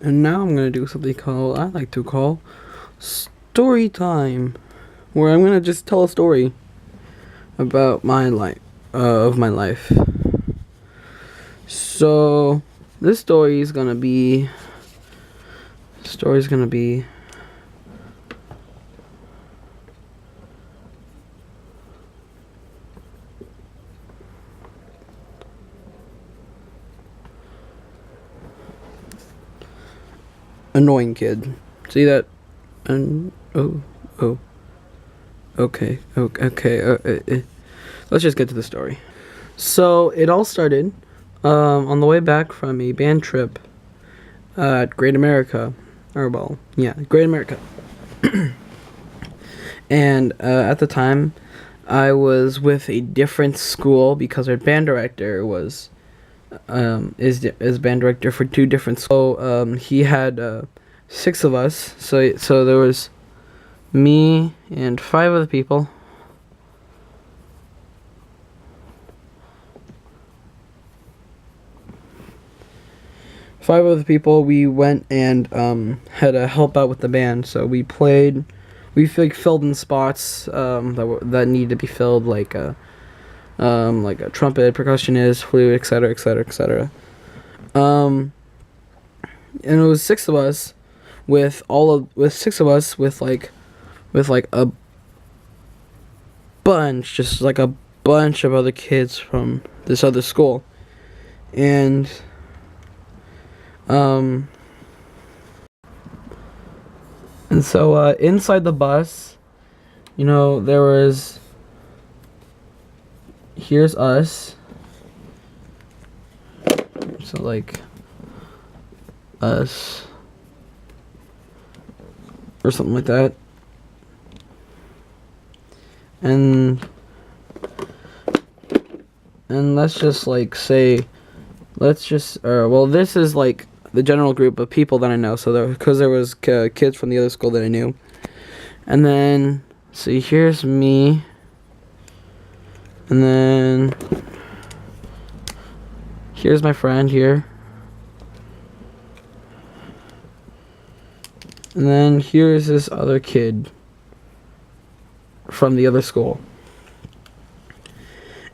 And now I'm gonna do something I like to call story time, where I'm gonna just tell a story about my life, of my life. So this story's gonna be annoying kid. See that? Oh. Okay. Let's just get to the story. So it all started on the way back from a band trip at Great America, Great America. And at the time, I was with a different school because our band director is band director for two different schools. So he had 6 of us. So there was me and 5 other people. We went and had to help out with the band. So we played. We filled in spots that needed to be filled, like a trumpet, percussionist, flute, etc. And it was 6 of us with a bunch, just like a bunch of other kids from this other school. And so inside the bus, here's us. So like us or something like that. And let's just this is like the general group of people that I know. So because there was kids from the other school that I knew. And then, see, here's me. And then here's my friend here. And then here's this other kid from the other school.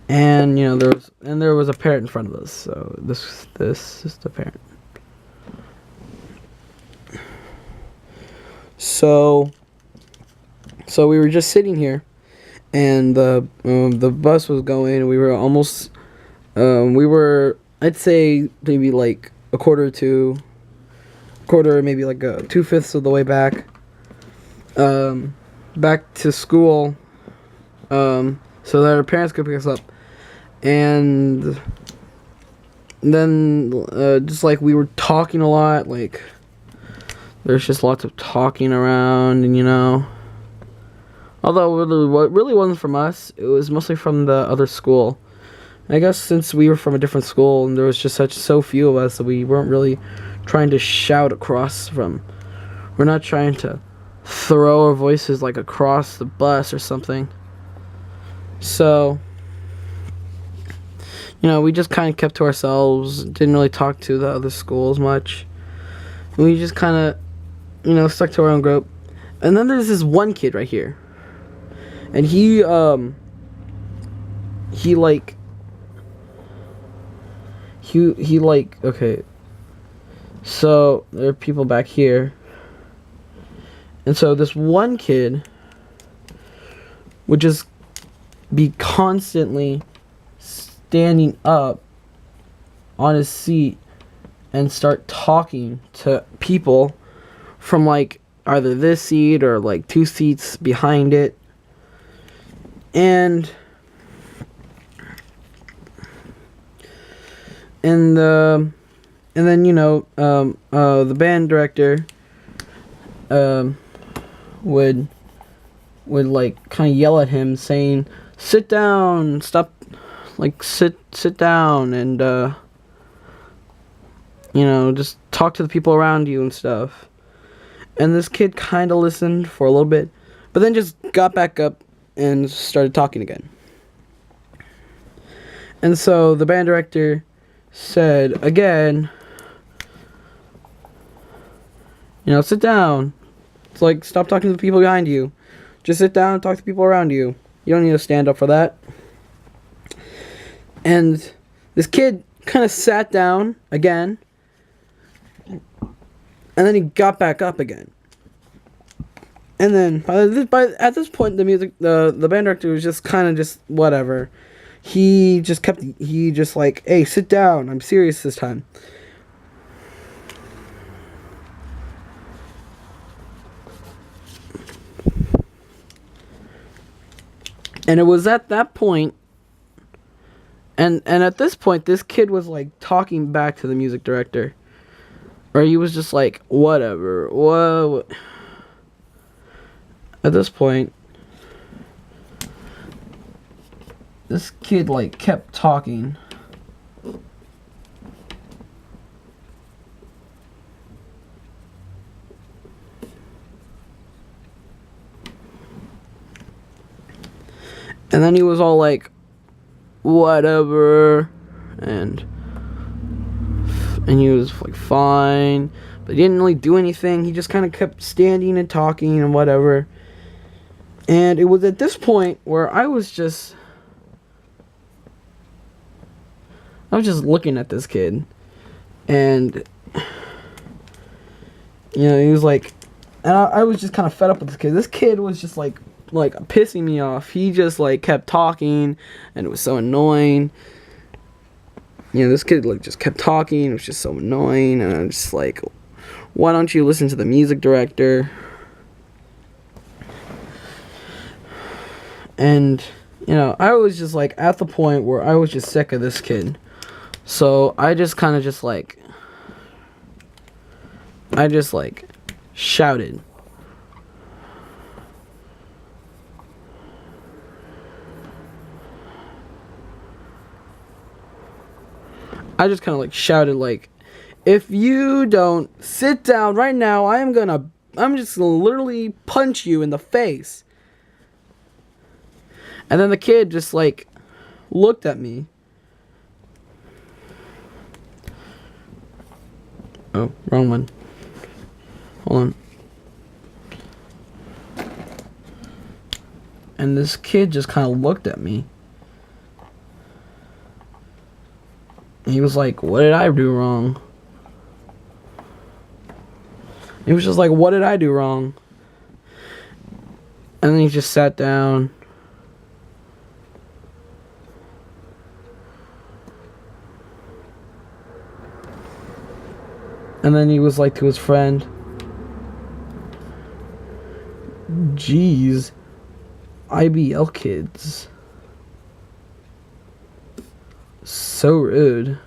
And there was a parent in front of us. So this is the parent. So we were just sitting here, and the bus was going, and we were almost I'd say maybe like a quarter, maybe like 2/5 of the way back to school, so that our parents could pick us up. And then just like we were talking a lot, like there's just lots of talking around, and although it really wasn't from us, it was mostly from the other school. I guess since we were from a different school and there was just so few of us, that we weren't really trying to shout across we're not trying to throw our voices like across the bus or something. So we just kind of kept to ourselves, didn't really talk to the other schools much. We just kind of stuck to our own group. And then there's this one kid right here. And okay, so there are people back here. And so this one kid would just be constantly standing up on his seat and start talking to people from like either this seat or like 2 seats behind it. And then the band director would like kind of yell at him, saying, "Sit down, stop, like sit down, and just talk to the people around you and stuff." And this kid kind of listened for a little bit, but then just got back up and started talking again. And so the band director said again, Sit down. It's like, stop talking to the people behind you. Just sit down and talk to people around you. You don't need to stand up for that. And this kid kind of sat down again. And then he got back up again. And then at this point, the band director was just kind of just whatever. He just like, hey, sit down. I'm serious this time. And it was at that point, and at this point, this kid was like talking back to the music director, or he was just like, whatever. Whoa. At this point, this kid like kept talking. And then he was all like, whatever, and he was like fine, but he didn't really do anything. He just kind of kept standing and talking and whatever. And it was at this point where I was just looking at this kid, and he was like, and I was just kind of fed up with this kid. This kid was just like pissing me off. He just like kept talking, and it was so annoying. This kid like just kept talking. It was just so annoying, and I'm just like, why don't you listen to the music director? And I was just like at the point where I was just sick of this kid. So I just kind of shouted. I just kind of like shouted like, if you don't sit down right now, I'm just gonna literally punch you in the face. And then the kid just like looked at me. Oh, wrong one. Hold on. And this kid just kind of looked at me. He was like, what did I do wrong? He was just like, what did I do wrong? And then he just sat down. And then he was like to his friend, geez, IBL kids. So rude.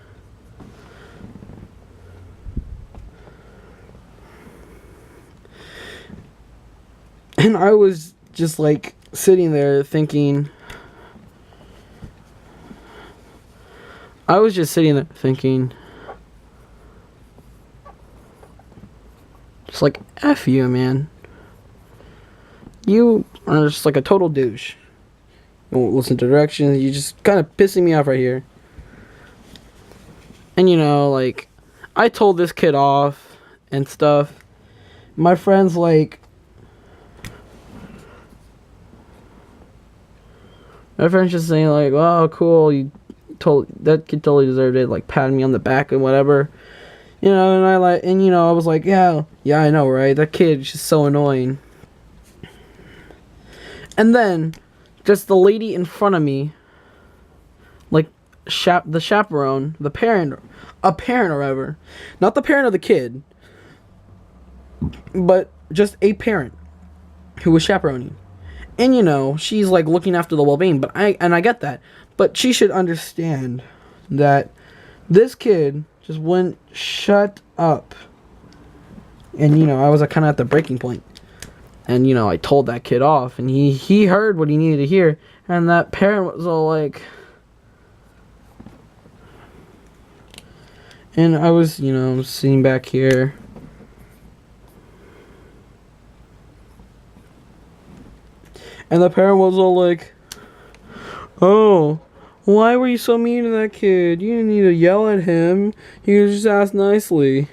And I was just like sitting there thinking, just like, F you, man. You are just like a total douche. You won't listen to directions. You're just kind of pissing me off right here. And like, I told this kid off and stuff. My friend's like, my friend's just saying like, oh, cool, that kid totally deserved it, like patting me on the back and whatever. And I was like, yeah, I know, right? That kid's just so annoying. And then, just the lady in front of me, like, the chaperone, a parent or whatever, not the parent of the kid, but just a parent who was chaperoning. And she's like looking after the well-being, but I get that, but she should understand that this kid just wouldn't shut up. And I was kind of at the breaking point. And I told that kid off, and he heard what he needed to hear, and that parent was all like, and I was sitting back here. And the parent was all like, oh, why were you so mean to that kid? You didn't need to yell at him. You just asked nicely.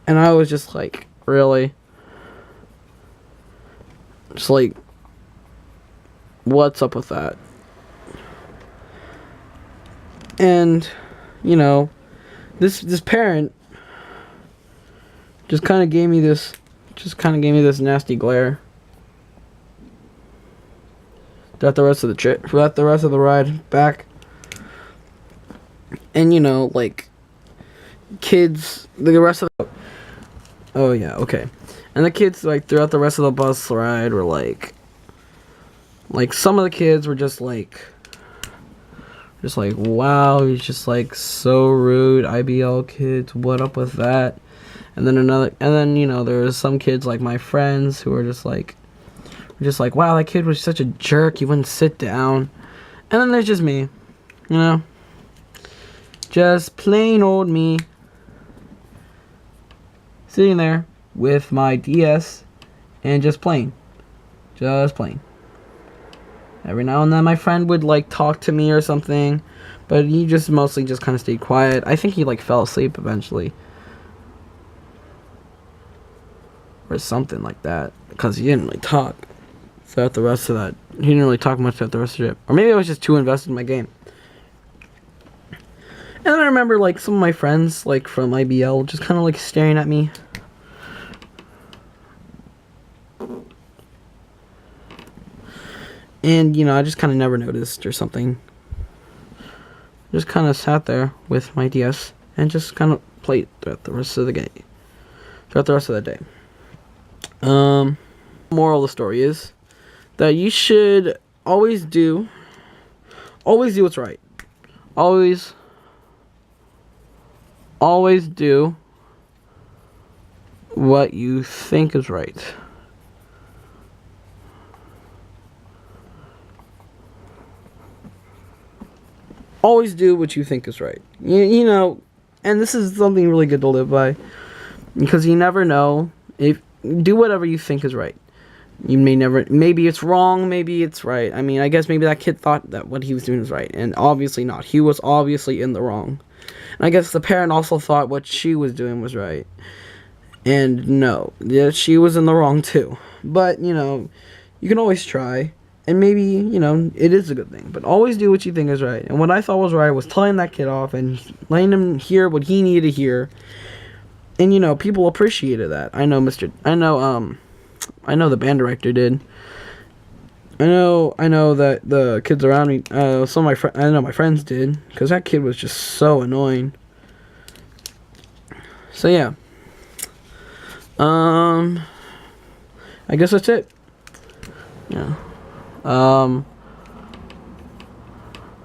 And I was just like, really. Just like, what's up with that? And, you know, this parent just kind of gave me this nasty glare throughout the rest of the trip, throughout the rest of the ride back. And, you know, like, kids, the rest of the, oh yeah, okay. And the kids, like, throughout the rest of the bus ride were like some of the kids were just like, wow, he's just like so rude. IBL kids, what up with that? And then you know, there was some kids like my friends who were just like, wow, that kid was such a jerk. He wouldn't sit down. And then there's just me, you know, just plain old me, sitting there with my DS and just playing. Every now and then my friend would like talk to me or something, but he just mostly just kind of stayed quiet. I think he like fell asleep eventually, or something like that, because he didn't really talk throughout the rest of that. He didn't really talk much throughout the rest of the trip, or maybe I was just too invested in my game. And then I remember like some of my friends like from IBL just kind of like staring at me. And, you know, I just kind of never noticed or something. Just kind of sat there with my DS and just kind of played throughout the rest of the day. Throughout the rest of that day. Moral of the story is that you should always do what's right. Always do what you think is right. Always do what you think is right. You know, and this is something really good to live by, because you never know. If do whatever you think is right. You may never, maybe it's wrong, maybe it's right. I mean, I guess maybe that kid thought that what he was doing was right, and obviously not. He was obviously in the wrong. And I guess the parent also thought what she was doing was right. And no, yeah, she was in the wrong too. But, you know, you can always try. And maybe, you know, it is a good thing. But always do what you think is right. And what I thought was right was telling that kid off and letting him hear what he needed to hear. And, you know, people appreciated that. I know the band director did. I know that the kids around me, some of my friends did. Because that kid was just so annoying. So, yeah. I guess that's it. Yeah.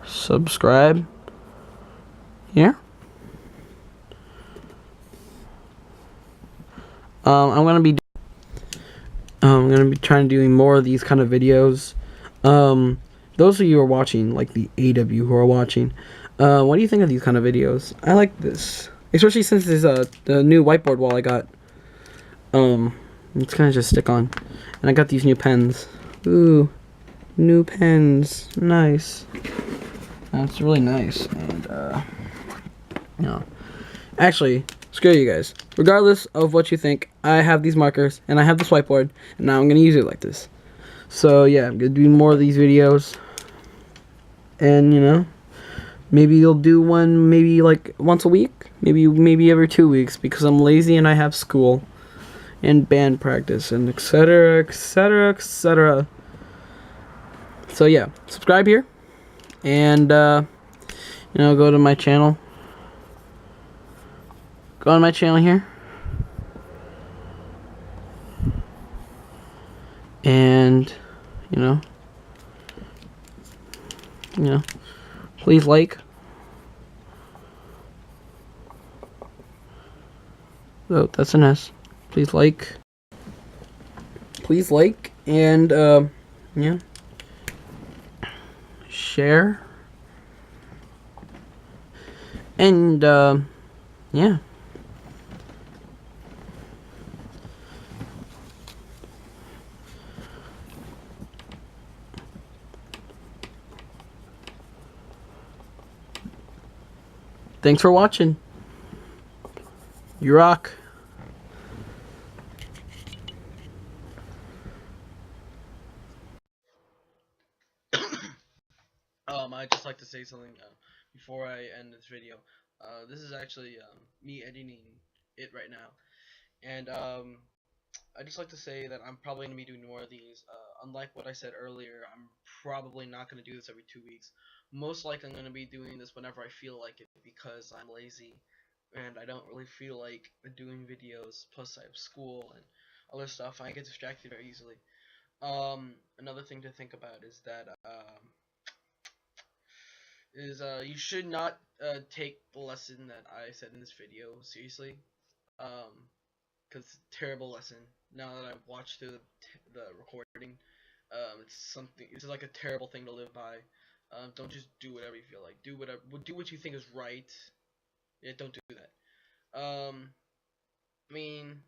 Subscribe here. I'm gonna be trying to doing more of these kind of videos. Those of you who are watching, like the 8 of you who are watching, what do you think of these kind of videos? I like this, especially since there's the new whiteboard wall I got. It's gonna just stick on, and I got these new pens. Ooh. New pens, nice. That's really nice. And no, actually, screw you guys. Regardless of what you think, I have these markers and I have this whiteboard, and now I'm gonna use it like this. So yeah, I'm gonna do more of these videos, and you know, maybe you'll do one maybe like once a week, maybe every 2 weeks, because I'm lazy and I have school and band practice and etc. etc. etc. So yeah, subscribe here, and you know, go to my channel. Go on my channel here, and you know, please like. Oh, that's an S. Please like. Please like, and yeah. Share, and yeah. Thanks for watching. You rock. like to say something before I end this video. This is actually me editing it right now, and I just like to say that I'm probably going to be doing more of these. Unlike what I said earlier, I'm probably not going to do this every 2 weeks. Most likely I'm going to be doing this whenever I feel like it, because I'm lazy and I don't really feel like doing videos. Plus I have school and other stuff. I get distracted very easily. Another thing to think about is that you should not take the lesson that I said in this video seriously. Because it's a terrible lesson. Now that I've watched through the recording, it's like a terrible thing to live by. Don't just do whatever you feel like. Do what you think is right. Yeah, don't do that. I mean,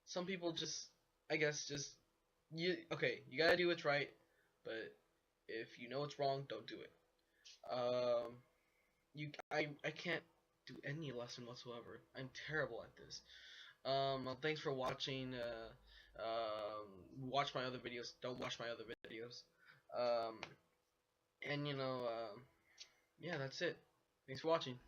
some people just, I guess, you gotta do what's right, but if you know it's wrong, don't do it. I can't do any lesson whatsoever. I'm terrible at this. Thanks for watching. Watch my other videos. Don't watch my other videos. Um, and yeah, that's it. Thanks for watching.